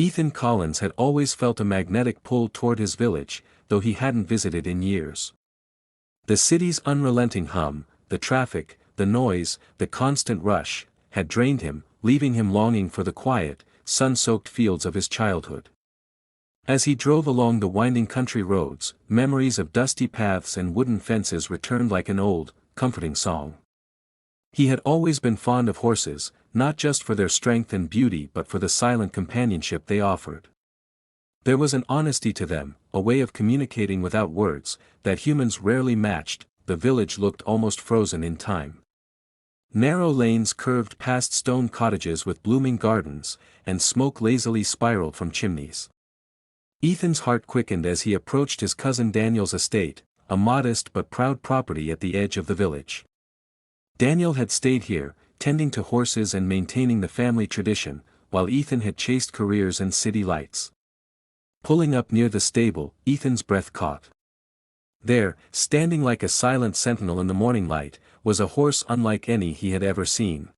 Ethan Collins had always felt a magnetic pull toward his village, though he hadn't visited in years. The city's unrelenting hum, the traffic, the noise, the constant rush, had drained him, leaving him longing for the quiet, sun-soaked fields of his childhood. As he drove along the winding country roads, memories of dusty paths and wooden fences returned like an old, comforting song. He had always been fond of horses, not just for their strength and beauty but for the silent companionship they offered. There was an honesty to them, a way of communicating without words, that humans rarely matched. The village looked almost frozen in time. Narrow lanes curved past stone cottages with blooming gardens, and smoke lazily spiraled from chimneys. Ethan's heart quickened as he approached his cousin Daniel's estate, a modest but proud property at the edge of the village. Daniel had stayed here, tending to horses and maintaining the family tradition, while Ethan had chased careers and city lights. Pulling up near the stable, Ethan's breath caught. There, standing like a silent sentinel in the morning light, was a horse unlike any he had ever seen.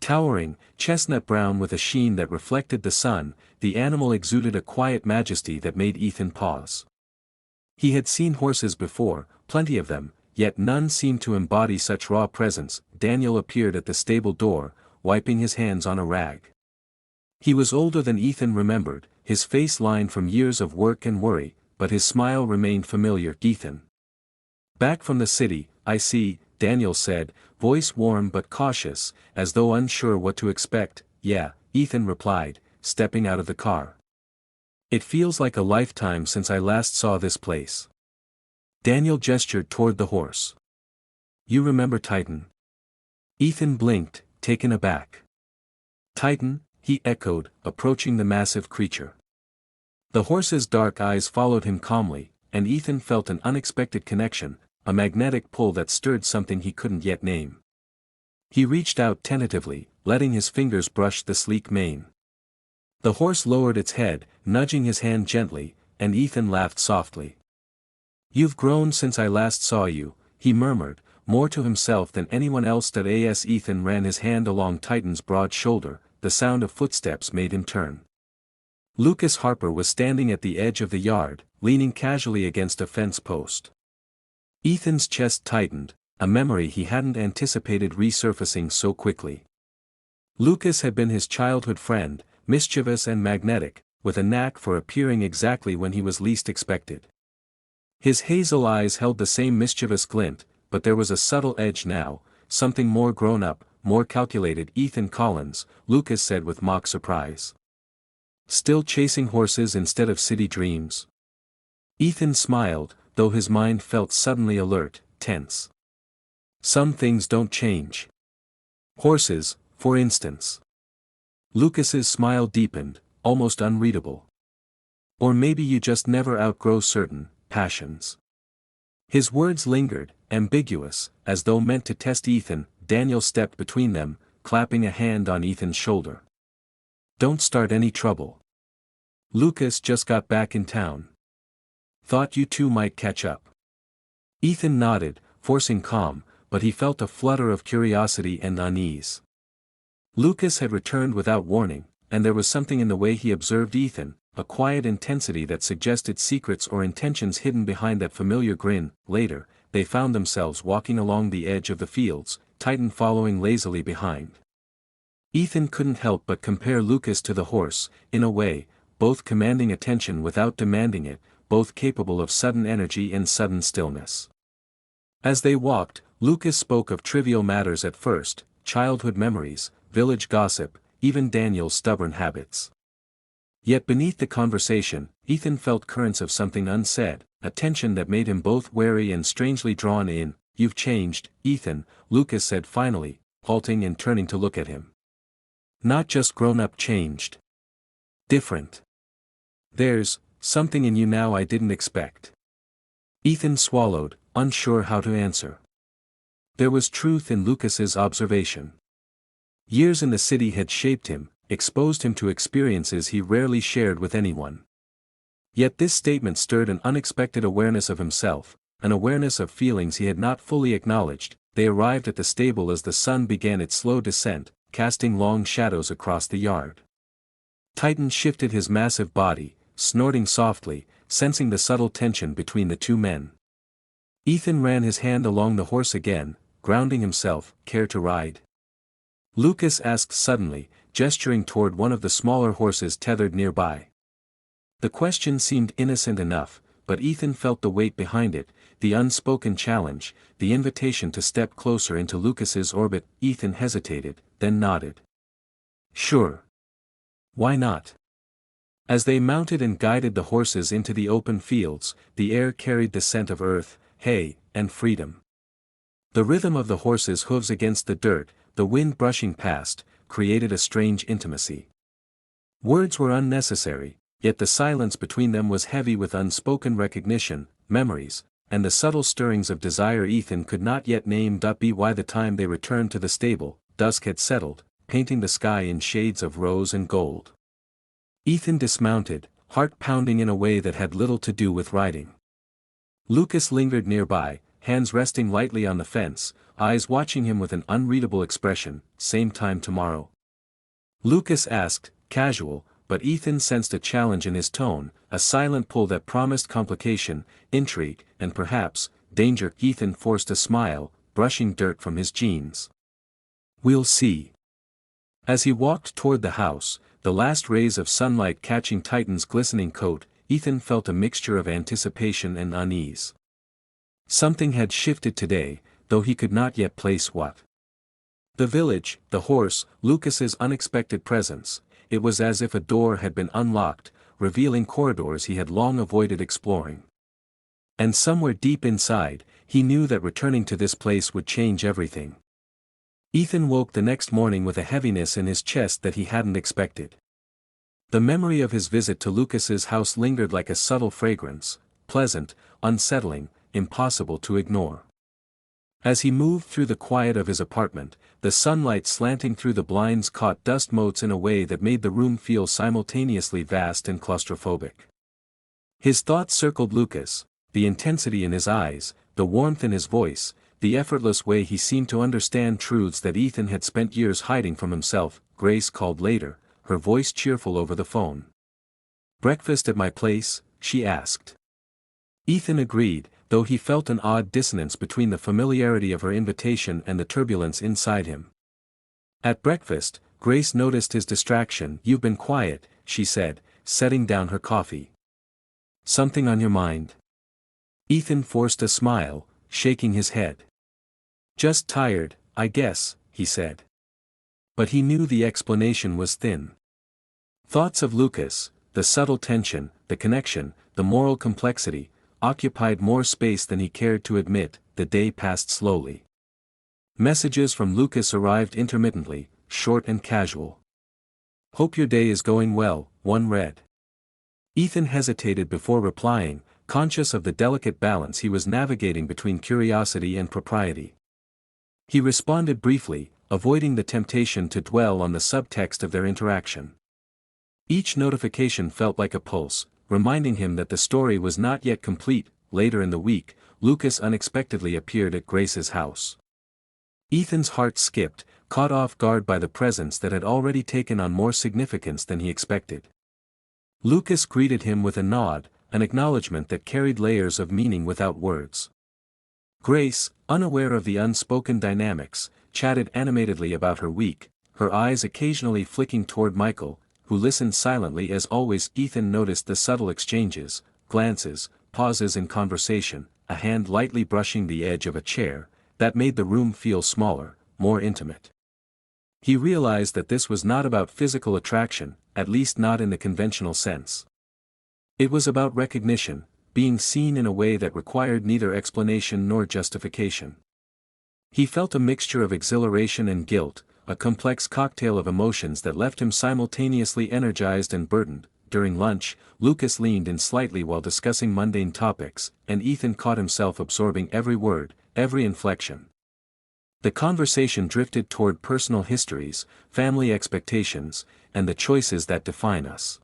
Towering, chestnut brown with a sheen that reflected the sun, the animal exuded a quiet majesty that made Ethan pause. He had seen horses before, plenty of them, yet none seemed to embody such raw presence. Daniel appeared at the stable door, wiping his hands on a rag. He was older than Ethan remembered, his face lined from years of work and worry, but his smile remained familiar. Ethan. Back from the city, I see, Daniel said, voice warm but cautious, as though unsure what to expect. Yeah, Ethan replied, stepping out of the car. It feels like a lifetime since I last saw this place. Daniel gestured toward the horse. You remember Titan? Ethan blinked, taken aback. Titan, he echoed, approaching the massive creature. The horse's dark eyes followed him calmly, and Ethan felt an unexpected connection, a magnetic pull that stirred something he couldn't yet name. He reached out tentatively, letting his fingers brush the sleek mane. The horse lowered its head, nudging his hand gently, and Ethan laughed softly. You've grown since I last saw you, he murmured, more to himself than anyone else. As Ethan ran his hand along Titan's broad shoulder, the sound of footsteps made him turn. Lucas Harper was standing at the edge of the yard, leaning casually against a fence post. Ethan's chest tightened, a memory he hadn't anticipated resurfacing so quickly. Lucas had been his childhood friend, mischievous and magnetic, with a knack for appearing exactly when he was least expected. His hazel eyes held the same mischievous glint, but there was a subtle edge now, something more grown up, more calculated. Ethan Collins, Lucas said with mock surprise. Still chasing horses instead of city dreams? Ethan smiled, though his mind felt suddenly alert, tense. Some things don't change. Horses, for instance. Lucas's smile deepened, almost unreadable. Or maybe you just never outgrow certain passions. His words lingered, ambiguous, as though meant to test Ethan. Daniel stepped between them, clapping a hand on Ethan's shoulder. Don't start any trouble. Lucas just got back in town. Thought you two might catch up. Ethan nodded, forcing calm, but he felt a flutter of curiosity and unease. Lucas had returned without warning, and there was something in the way he observed Ethan, a quiet intensity that suggested secrets or intentions hidden behind that familiar grin. Later, they found themselves walking along the edge of the fields, Titan following lazily behind. Ethan couldn't help but compare Lucas to the horse, in a way, both commanding attention without demanding it, both capable of sudden energy and sudden stillness. As they walked, Lucas spoke of trivial matters at first, childhood memories, village gossip, even Daniel's stubborn habits. Yet beneath the conversation, Ethan felt currents of something unsaid, a tension that made him both wary and strangely drawn in. You've changed, Ethan, Lucas said finally, halting and turning to look at him. Not just grown up, changed. Different. There's something in you now I didn't expect. Ethan swallowed, unsure how to answer. There was truth in Lucas's observation. Years in the city had shaped him, exposed him to experiences he rarely shared with anyone. Yet this statement stirred an unexpected awareness of himself, an awareness of feelings he had not fully acknowledged. They arrived at the stable as the sun began its slow descent, casting long shadows across the yard. Titan shifted his massive body, snorting softly, sensing the subtle tension between the two men. Ethan ran his hand along the horse again, grounding himself. Care to ride? Lucas asked suddenly, gesturing toward one of the smaller horses tethered nearby. The question seemed innocent enough, but Ethan felt the weight behind it, the unspoken challenge, the invitation to step closer into Lucas's orbit. Ethan hesitated, then nodded. Sure. Why not? As they mounted and guided the horses into the open fields, the air carried the scent of earth, hay, and freedom. The rhythm of the horses' hooves against the dirt, the wind brushing past, created a strange intimacy. Words were unnecessary, yet the silence between them was heavy with unspoken recognition, memories, and the subtle stirrings of desire Ethan could not yet name. By the time they returned to the stable, dusk had settled, painting the sky in shades of rose and gold. Ethan dismounted, heart pounding in a way that had little to do with riding. Lucas lingered nearby, hands resting lightly on the fence, eyes watching him with an unreadable expression. Same time tomorrow? Lucas asked, casual, but Ethan sensed a challenge in his tone, a silent pull that promised complication, intrigue, and perhaps, danger. Ethan forced a smile, brushing dirt from his jeans. We'll see. As he walked toward the house, the last rays of sunlight catching Titan's glistening coat, Ethan felt a mixture of anticipation and unease. Something had shifted today, though he could not yet place what. The village, the horse, Lucas's unexpected presence. It was as if a door had been unlocked, revealing corridors he had long avoided exploring. And somewhere deep inside, he knew that returning to this place would change everything. Ethan woke the next morning with a heaviness in his chest that he hadn't expected. The memory of his visit to Lucas's house lingered like a subtle fragrance, pleasant, unsettling, impossible to ignore. As he moved through the quiet of his apartment, the sunlight slanting through the blinds caught dust motes in a way that made the room feel simultaneously vast and claustrophobic. His thoughts circled Lucas, the intensity in his eyes, the warmth in his voice, the effortless way he seemed to understand truths that Ethan had spent years hiding from himself. Grace called later, her voice cheerful over the phone. Breakfast at my place? She asked. Ethan agreed, though he felt an odd dissonance between the familiarity of her invitation and the turbulence inside him. At breakfast, Grace noticed his distraction. You've been quiet, she said, setting down her coffee. Something on your mind? Ethan forced a smile, shaking his head. Just tired, I guess, he said. But he knew the explanation was thin. Thoughts of Lucas, the subtle tension, the connection, the moral complexity, occupied more space than he cared to admit. The day passed slowly. Messages from Lucas arrived intermittently, short and casual. Hope your day is going well, one read. Ethan hesitated before replying, conscious of the delicate balance he was navigating between curiosity and propriety. He responded briefly, avoiding the temptation to dwell on the subtext of their interaction. Each notification felt like a pulse, reminding him that the story was not yet complete. Later in the week, Lucas unexpectedly appeared at Grace's house. Ethan's heart skipped, caught off guard by the presence that had already taken on more significance than he expected. Lucas greeted him with a nod, an acknowledgement that carried layers of meaning without words. Grace, unaware of the unspoken dynamics, chatted animatedly about her week, her eyes occasionally flicking toward Michael, who listened silently as always. Ethan noticed the subtle exchanges, glances, pauses in conversation, a hand lightly brushing the edge of a chair, that made the room feel smaller, more intimate. He realized that this was not about physical attraction, at least not in the conventional sense. It was about recognition, being seen in a way that required neither explanation nor justification. He felt a mixture of exhilaration and guilt, a complex cocktail of emotions that left him simultaneously energized and burdened. During lunch, Lucas leaned in slightly while discussing mundane topics, and Ethan caught himself absorbing every word, every inflection. The conversation drifted toward personal histories, family expectations, and the choices that define us.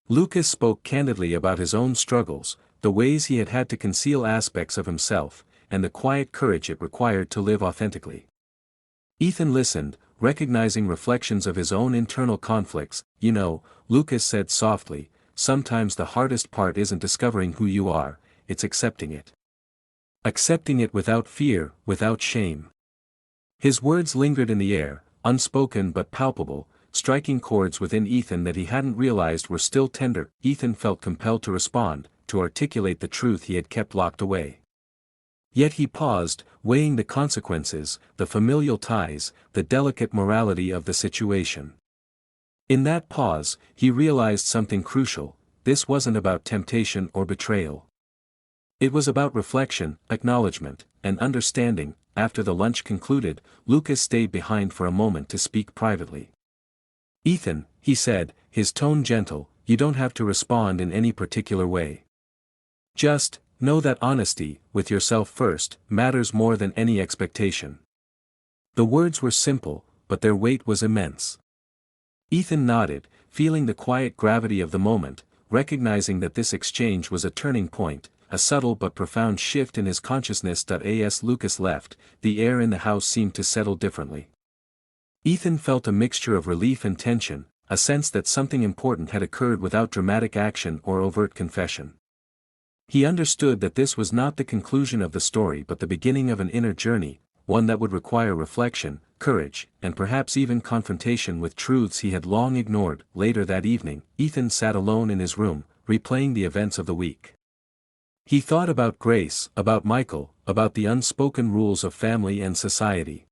Lucas spoke candidly about his own struggles, the ways he had had to conceal aspects of himself, and the quiet courage it required to live authentically. Ethan listened, recognizing reflections of his own internal conflicts. "You know," Lucas said softly, "sometimes the hardest part isn't discovering who you are, it's accepting it. Accepting it without fear, without shame." His words lingered in the air, unspoken but palpable, striking chords within Ethan that he hadn't realized were still tender. Ethan felt compelled to respond, to articulate the truth he had kept locked away. Yet he paused, weighing the consequences, the familial ties, the delicate morality of the situation. In that pause, he realized something crucial: this wasn't about temptation or betrayal. It was about reflection, acknowledgement, and understanding. After the lunch concluded, Lucas stayed behind for a moment to speak privately. "Ethan," he said, his tone gentle, "you don't have to respond in any particular way. Just know that honesty, with yourself first, matters more than any expectation." The words were simple, but their weight was immense. Ethan nodded, feeling the quiet gravity of the moment, recognizing that this exchange was a turning point, a subtle but profound shift in his consciousness. As Lucas left, the air in the house seemed to settle differently. Ethan felt a mixture of relief and tension, a sense that something important had occurred without dramatic action or overt confession. He understood that this was not the conclusion of the story but the beginning of an inner journey, one that would require reflection, courage, and perhaps even confrontation with truths he had long ignored. Later that evening, Ethan sat alone in his room, replaying the events of the week. He thought about Grace, about Michael, about the unspoken rules of family and society.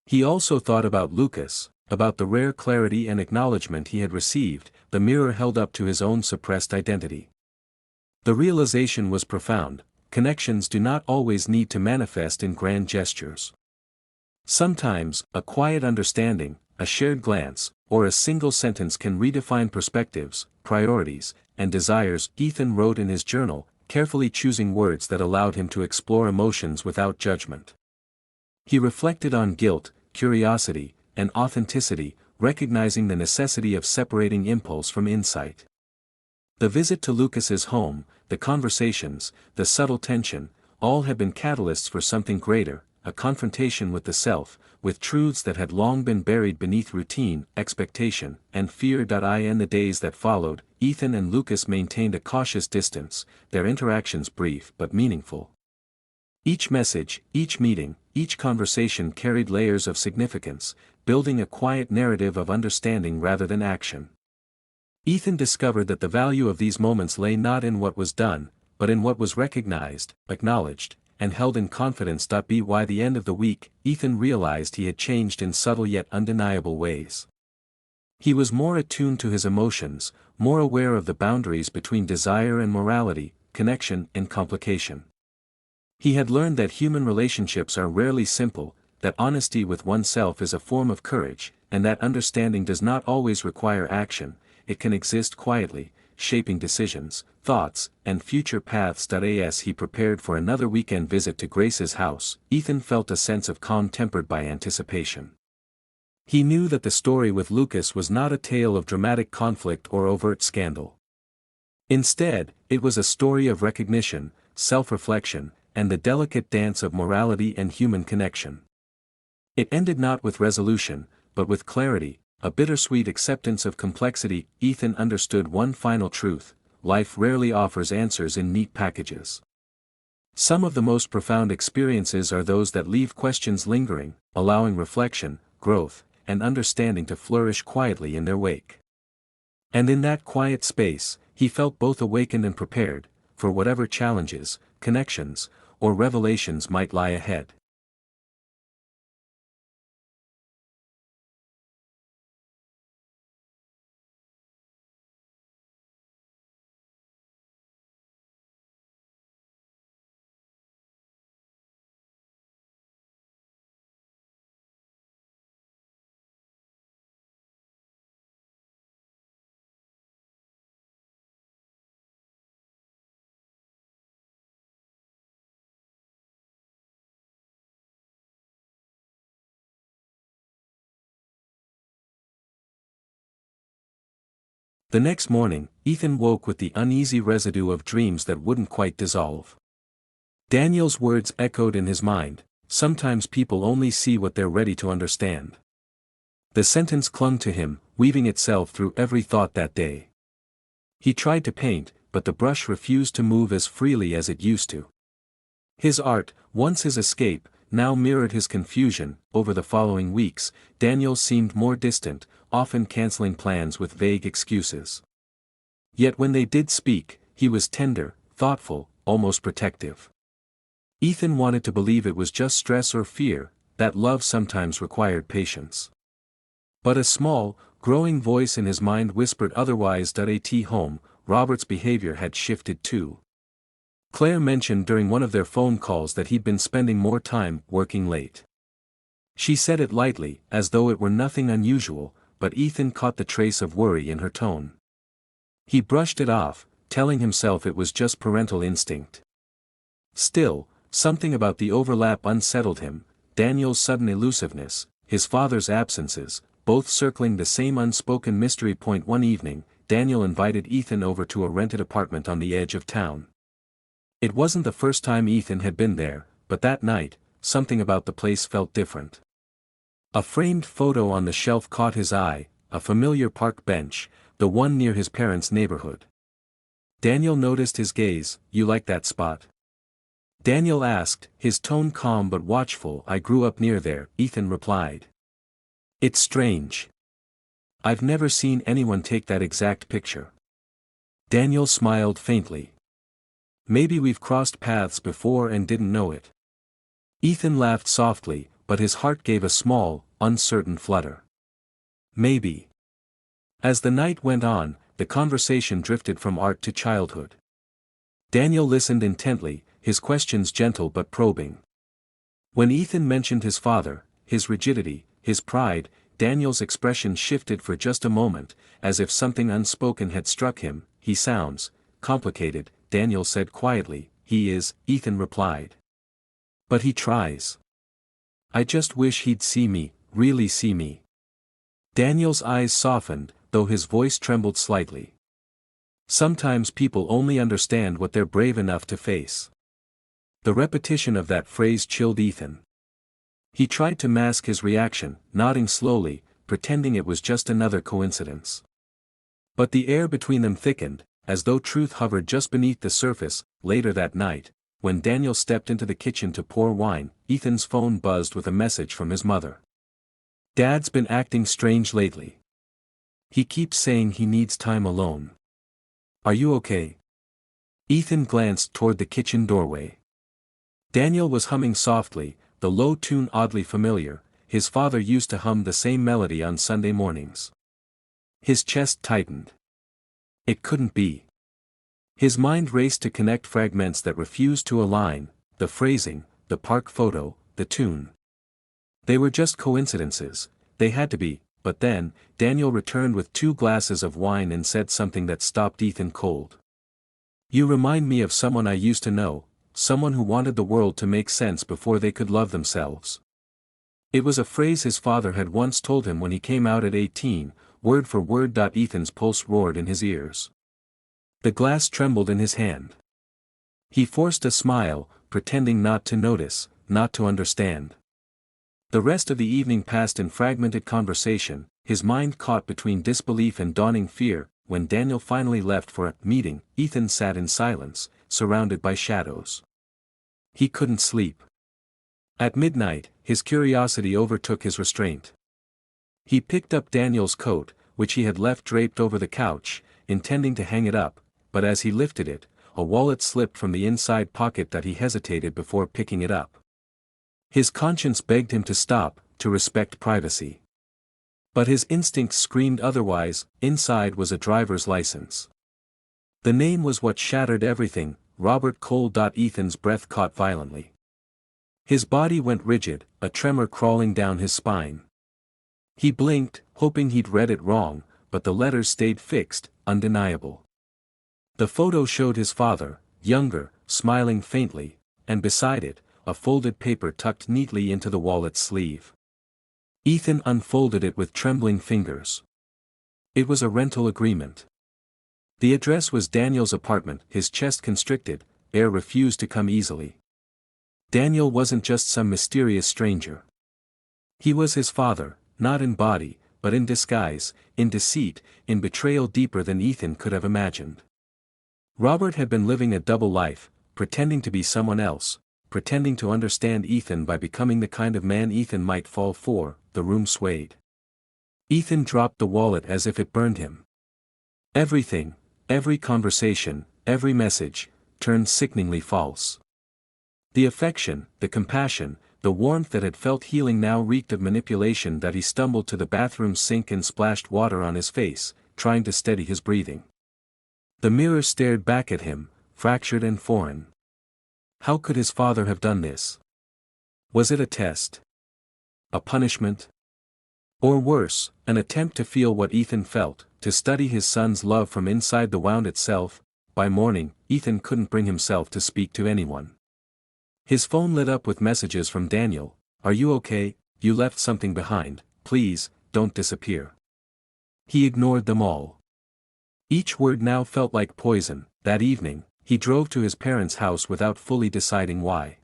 He also thought about Lucas, about the rare clarity and acknowledgement he had received, the mirror held up to his own suppressed identity. The realization was profound: connections do not always need to manifest in grand gestures. Sometimes, a quiet understanding, a shared glance, or a single sentence can redefine perspectives, priorities, and desires. Ethan wrote in his journal, carefully choosing words that allowed him to explore emotions without judgment. He reflected on guilt, curiosity, and authenticity, recognizing the necessity of separating impulse from insight. The visit to Lucas's home, the conversations, the subtle tension, all had been catalysts for something greater, a confrontation with the self, with truths that had long been buried beneath routine, expectation, and fear. In the days that followed, Ethan and Lucas maintained a cautious distance, their interactions brief but meaningful. Each message, each meeting, each conversation carried layers of significance, building a quiet narrative of understanding rather than action. Ethan discovered that the value of these moments lay not in what was done, but in what was recognized, acknowledged, and held in confidence. By the end of the week, Ethan realized he had changed in subtle yet undeniable ways. He was more attuned to his emotions, more aware of the boundaries between desire and morality, connection and complication. He had learned that human relationships are rarely simple, that honesty with oneself is a form of courage, and that understanding does not always require action. It can exist quietly, shaping decisions, thoughts, and future paths. As he prepared for another weekend visit to Grace's house, Ethan felt a sense of calm tempered by anticipation. He knew that the story with Lucas was not a tale of dramatic conflict or overt scandal. Instead, it was a story of recognition, self-reflection, and the delicate dance of morality and human connection. It ended not with resolution, but with clarity, a bittersweet acceptance of complexity. Ethan understood one final truth: life rarely offers answers in neat packages. Some of the most profound experiences are those that leave questions lingering, allowing reflection, growth, and understanding to flourish quietly in their wake. And in that quiet space, he felt both awakened and prepared, for whatever challenges, connections, or revelations might lie ahead. The next morning, Ethan woke with the uneasy residue of dreams that wouldn't quite dissolve. Daniel's words echoed in his mind: sometimes people only see what they're ready to understand. The sentence clung to him, weaving itself through every thought that day. He tried to paint, but the brush refused to move as freely as it used to. His art, once his escape, now mirrored his confusion. Over the following weeks, Daniel seemed more distant, often canceling plans with vague excuses. Yet when they did speak, he was tender, thoughtful, almost protective. Ethan wanted to believe it was just stress or fear, that love sometimes required patience. But a small, growing voice in his mind whispered otherwise. At home, Robert's behavior had shifted too. Claire mentioned during one of their phone calls that he'd been spending more time working late. She said it lightly, as though it were nothing unusual, but Ethan caught the trace of worry in her tone. He brushed it off, telling himself it was just parental instinct. Still, something about the overlap unsettled him. Daniel's sudden elusiveness, his father's absences, both circling the same unspoken mystery point. One evening, Daniel invited Ethan over to a rented apartment on the edge of town. It wasn't the first time Ethan had been there, but that night, something about the place felt different. A framed photo on the shelf caught his eye, a familiar park bench, the one near his parents' neighborhood. Daniel noticed his gaze. "You like that spot?" Daniel asked, his tone calm but watchful. "I grew up near there," Ethan replied. "It's strange. I've never seen anyone take that exact picture." Daniel smiled faintly. "Maybe we've crossed paths before and didn't know it." Ethan laughed softly, but his heart gave a small, uncertain flutter. Maybe. As the night went on, the conversation drifted from art to childhood. Daniel listened intently, his questions gentle but probing. When Ethan mentioned his father, his rigidity, his pride, Daniel's expression shifted for just a moment, as if something unspoken had struck him. "He sounds complicated," Daniel said quietly. "He is," Ethan replied. "But he tries. I just wish he'd see me, really see me." Daniel's eyes softened, though his voice trembled slightly. Sometimes people only understand what they're brave enough to face. The repetition of that phrase chilled Ethan. He tried to mask his reaction, nodding slowly, pretending it was just another coincidence. But the air between them thickened, as though truth hovered just beneath the surface. Later that night, when Daniel stepped into the kitchen to pour wine, Ethan's phone buzzed with a message from his mother. "Dad's been acting strange lately. He keeps saying he needs time alone. Are you okay?" Ethan glanced toward the kitchen doorway. Daniel was humming softly, the low tune oddly familiar. His father used to hum the same melody on Sunday mornings. His chest tightened. It couldn't be. His mind raced to connect fragments that refused to align, the phrasing, the park photo, the tune. They were just coincidences, they had to be. But then, Daniel returned with 2 glasses of wine and said something that stopped Ethan cold. "You remind me of someone I used to know, someone who wanted the world to make sense before they could love themselves." It was a phrase his father had once told him when he came out at 18, word for word. Ethan's pulse roared in his ears. The glass trembled in his hand. He forced a smile, pretending not to notice, not to understand. The rest of the evening passed in fragmented conversation, his mind caught between disbelief and dawning fear. When Daniel finally left for a meeting, Ethan sat in silence, surrounded by shadows. He couldn't sleep. At midnight, his curiosity overtook his restraint. He picked up Daniel's coat, which he had left draped over the couch, intending to hang it up, but as he lifted it, a wallet slipped from the inside pocket. He hesitated before picking it up. His conscience begged him to stop, to respect privacy. But his instincts screamed otherwise. Inside was a driver's license. The name was what shattered everything, Robert Cole. Ethan's breath caught violently. His body went rigid, a tremor crawling down his spine. He blinked, hoping he'd read it wrong, but the letters stayed fixed, undeniable. The photo showed his father, younger, smiling faintly, and beside it, a folded paper tucked neatly into the wallet's sleeve. Ethan unfolded it with trembling fingers. It was a rental agreement. The address was Daniel's apartment. His chest constricted, air refused to come easily. Daniel wasn't just some mysterious stranger. He was his father, not in body, but in disguise, in deceit, in betrayal deeper than Ethan could have imagined. Robert had been living a double life, pretending to be someone else, pretending to understand Ethan by becoming the kind of man Ethan might fall for. The room swayed. Ethan dropped the wallet as if it burned him. Everything, every conversation, every message, turned sickeningly false. The affection, the compassion, the warmth that had felt healing now reeked of manipulation. That he stumbled to the bathroom sink and splashed water on his face, trying to steady his breathing. The mirror stared back at him, fractured and foreign. How could his father have done this? Was it a test? A punishment? Or worse, an attempt to feel what Ethan felt, to study his son's love from inside the wound itself? By morning, Ethan couldn't bring himself to speak to anyone. His phone lit up with messages from Daniel. "Are you okay? You left something behind, please, don't disappear." He ignored them all. Each word now felt like poison. That evening, he drove to his parents' house without fully deciding why.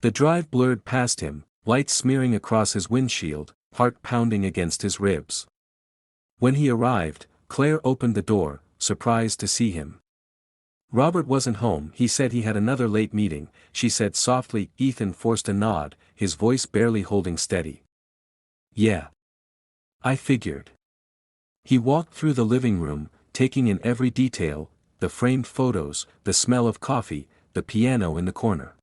The drive blurred past him, light smearing across his windshield, heart pounding against his ribs. When he arrived, Claire opened the door, surprised to see him. Robert wasn't home. He said he had another late meeting, she said softly. Ethan forced a nod, his voice barely holding steady. "Yeah. I figured." He walked through the living room, taking in every detail, the framed photos, the smell of coffee, the piano in the corner.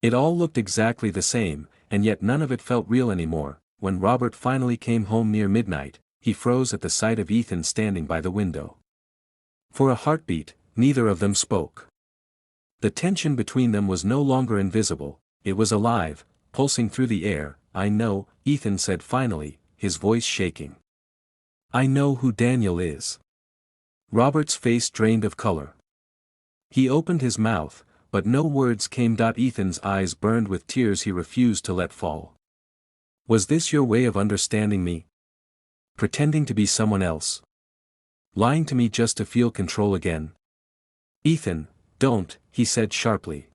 It all looked exactly the same, and yet none of it felt real anymore. When Robert finally came home near midnight, he froze at the sight of Ethan standing by the window. For a heartbeat, neither of them spoke. The tension between them was no longer invisible, it was alive, pulsing through the air. "I know," Ethan said finally, his voice shaking. "I know who Daniel is." Robert's face drained of color. He opened his mouth, but no words came. Ethan's eyes burned with tears he refused to let fall. "Was this your way of understanding me? Pretending to be someone else? Lying to me just to feel control again?" "Ethan, don't," he said sharply.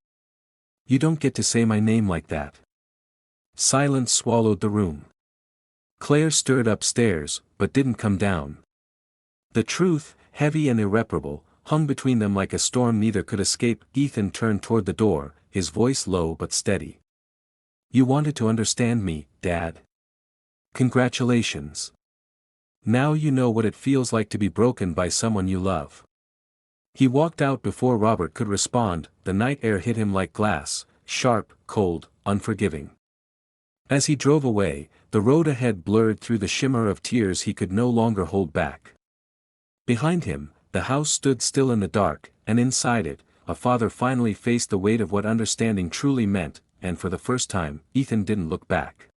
"You don't get to say my name like that." Silence swallowed the room. Claire stirred upstairs, but didn't come down. The truth, heavy and irreparable, hung between them like a storm neither could escape. Ethan turned toward the door, his voice low but steady. "You wanted to understand me, Dad. Congratulations. Now you know what it feels like to be broken by someone you love." He walked out before Robert could respond. The night air hit him like glass, sharp, cold, unforgiving. As he drove away, the road ahead blurred through the shimmer of tears he could no longer hold back. Behind him, the house stood still in the dark, and inside it, a father finally faced the weight of what understanding truly meant, and for the first time, Ethan didn't look back.